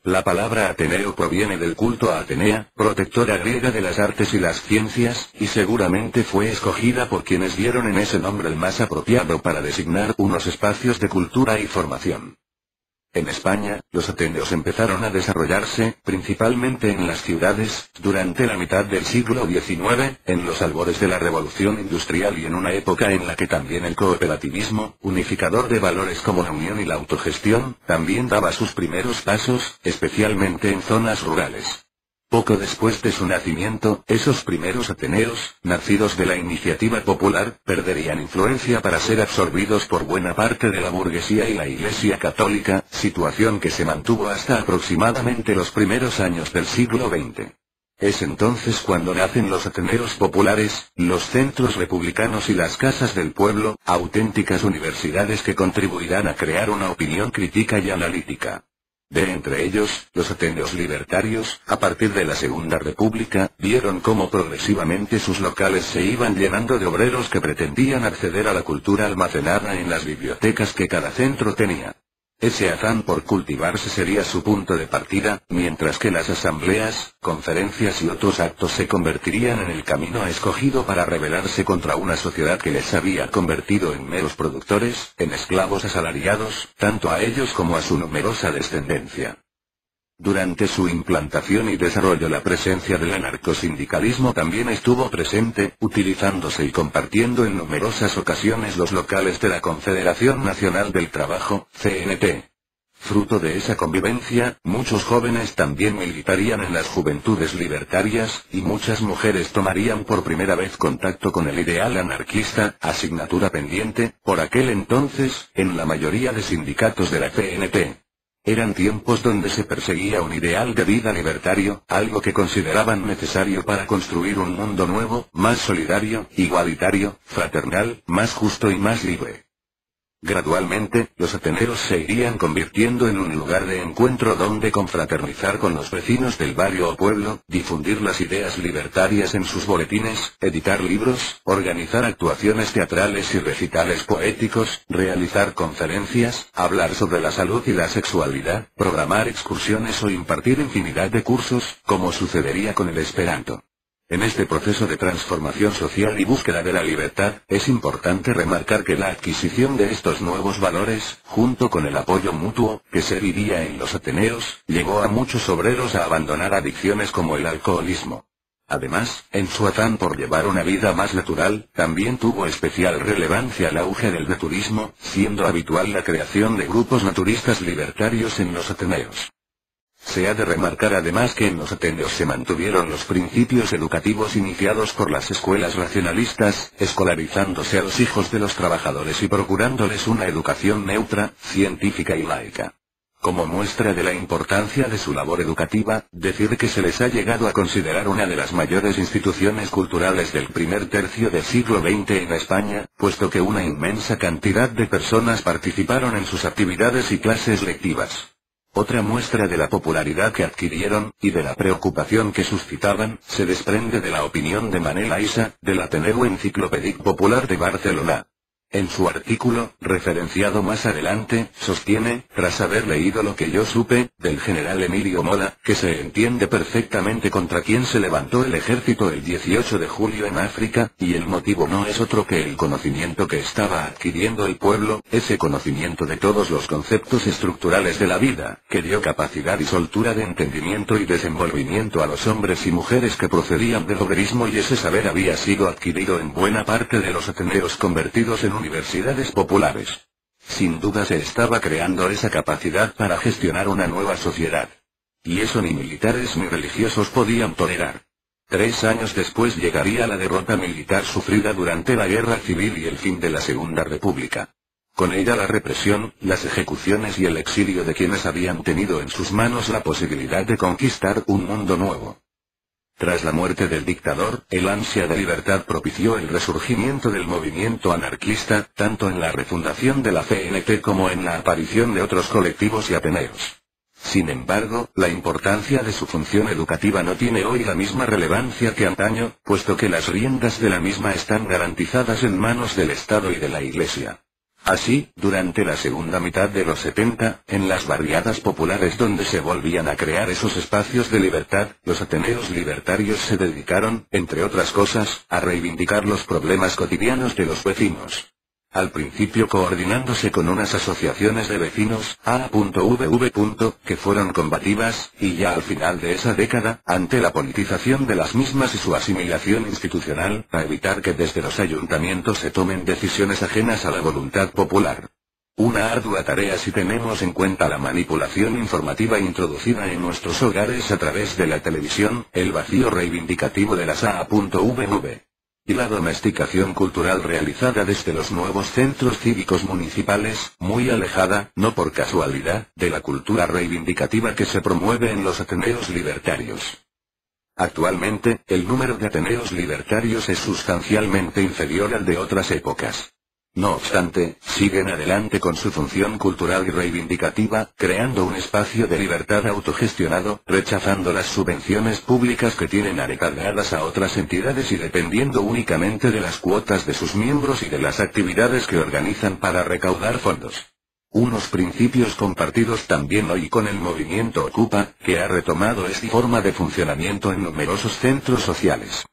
La palabra Ateneo proviene del culto a Atenea, protectora griega de las artes y las ciencias, y seguramente fue escogida por quienes vieron en ese nombre el más apropiado para designar unos espacios de cultura y formación. En España, los ateneos empezaron a desarrollarse, principalmente en las ciudades, durante la mitad del siglo XIX, en los albores de la Revolución Industrial y en una época en la que también el cooperativismo, unificador de valores como la unión y la autogestión, también daba sus primeros pasos, especialmente en zonas rurales. Poco después de su nacimiento, esos primeros ateneos, nacidos de la iniciativa popular, perderían influencia para ser absorbidos por buena parte de la burguesía y la Iglesia católica, situación que se mantuvo hasta aproximadamente los primeros años del siglo XX. Es entonces cuando nacen los ateneos populares, los centros republicanos y las casas del pueblo, auténticas universidades que contribuirán a crear una opinión crítica y analítica. De entre ellos, los ateneos libertarios, a partir de la Segunda República, vieron cómo progresivamente sus locales se iban llenando de obreros que pretendían acceder a la cultura almacenada en las bibliotecas que cada centro tenía. Ese afán por cultivarse sería su punto de partida, mientras que las asambleas, conferencias y otros actos se convertirían en el camino escogido para rebelarse contra una sociedad que les había convertido en meros productores, en esclavos asalariados, tanto a ellos como a su numerosa descendencia. Durante su implantación y desarrollo la presencia del anarcosindicalismo también estuvo presente, utilizándose y compartiendo en numerosas ocasiones los locales de la Confederación Nacional del Trabajo, CNT. Fruto de esa convivencia, muchos jóvenes también militarían en las juventudes libertarias, y muchas mujeres tomarían por primera vez contacto con el ideal anarquista, asignatura pendiente, por aquel entonces, en la mayoría de sindicatos de la CNT. Eran tiempos donde se perseguía un ideal de vida libertario, algo que consideraban necesario para construir un mundo nuevo, más solidario, igualitario, fraternal, más justo y más libre. Gradualmente, los ateneos se irían convirtiendo en un lugar de encuentro donde confraternizar con los vecinos del barrio o pueblo, difundir las ideas libertarias en sus boletines, editar libros, organizar actuaciones teatrales y recitales poéticos, realizar conferencias, hablar sobre la salud y la sexualidad, programar excursiones o impartir infinidad de cursos, como sucedería con el Esperanto. En este proceso de transformación social y búsqueda de la libertad, es importante remarcar que la adquisición de estos nuevos valores, junto con el apoyo mutuo, que se vivía en los ateneos, llevó a muchos obreros a abandonar adicciones como el alcoholismo. Además, en su afán por llevar una vida más natural, también tuvo especial relevancia el auge del naturismo, siendo habitual la creación de grupos naturistas libertarios en los ateneos. Se ha de remarcar además que en los ateneos se mantuvieron los principios educativos iniciados por las escuelas racionalistas, escolarizándose a los hijos de los trabajadores y procurándoles una educación neutra, científica y laica. Como muestra de la importancia de su labor educativa, decir que se les ha llegado a considerar una de las mayores instituciones culturales del primer tercio del siglo XX en España, puesto que una inmensa cantidad de personas participaron en sus actividades y clases lectivas. Otra muestra de la popularidad que adquirieron, y de la preocupación que suscitaban, se desprende de la opinión de Manel Aysa, del Ateneu Enciclopèdic Popular de Barcelona. En su artículo, referenciado más adelante, sostiene, tras haber leído Lo que yo supe, del general Emilio Mola, que se entiende perfectamente contra quién se levantó el ejército el 18 de julio en África, y el motivo no es otro que el conocimiento que estaba adquiriendo el pueblo, ese conocimiento de todos los conceptos estructurales de la vida, que dio capacidad y soltura de entendimiento y desenvolvimiento a los hombres y mujeres que procedían del obrerismo, y ese saber había sido adquirido en buena parte de los ateneos convertidos en universidades populares. Sin duda se estaba creando esa capacidad para gestionar una nueva sociedad. Y eso ni militares ni religiosos podían tolerar. 3 años después llegaría la derrota militar sufrida durante la Guerra Civil y el fin de la Segunda República. Con ella la represión, las ejecuciones y el exilio de quienes habían tenido en sus manos la posibilidad de conquistar un mundo nuevo. Tras la muerte del dictador, el ansia de libertad propició el resurgimiento del movimiento anarquista, tanto en la refundación de la CNT como en la aparición de otros colectivos y ateneos. Sin embargo, la importancia de su función educativa no tiene hoy la misma relevancia que antaño, puesto que las riendas de la misma están garantizadas en manos del Estado y de la Iglesia. Así, durante la segunda mitad de los 70, en las barriadas populares donde se volvían a crear esos espacios de libertad, los ateneos libertarios se dedicaron, entre otras cosas, a reivindicar los problemas cotidianos de los vecinos. Al principio coordinándose con unas asociaciones de vecinos, A.V.V., que fueron combativas, y ya al final de esa década, ante la politización de las mismas y su asimilación institucional, a evitar que desde los ayuntamientos se tomen decisiones ajenas a la voluntad popular. Una ardua tarea si tenemos en cuenta la manipulación informativa introducida en nuestros hogares a través de la televisión, el vacío reivindicativo de las A.V.V. y la domesticación cultural realizada desde los nuevos centros cívicos municipales, muy alejada, no por casualidad, de la cultura reivindicativa que se promueve en los ateneos libertarios. Actualmente, el número de ateneos libertarios es sustancialmente inferior al de otras épocas. No obstante, siguen adelante con su función cultural y reivindicativa, creando un espacio de libertad autogestionado, rechazando las subvenciones públicas que tienen arrecadadas a otras entidades y dependiendo únicamente de las cuotas de sus miembros y de las actividades que organizan para recaudar fondos. Unos principios compartidos también hoy con el movimiento Ocupa, que ha retomado esta forma de funcionamiento en numerosos centros sociales.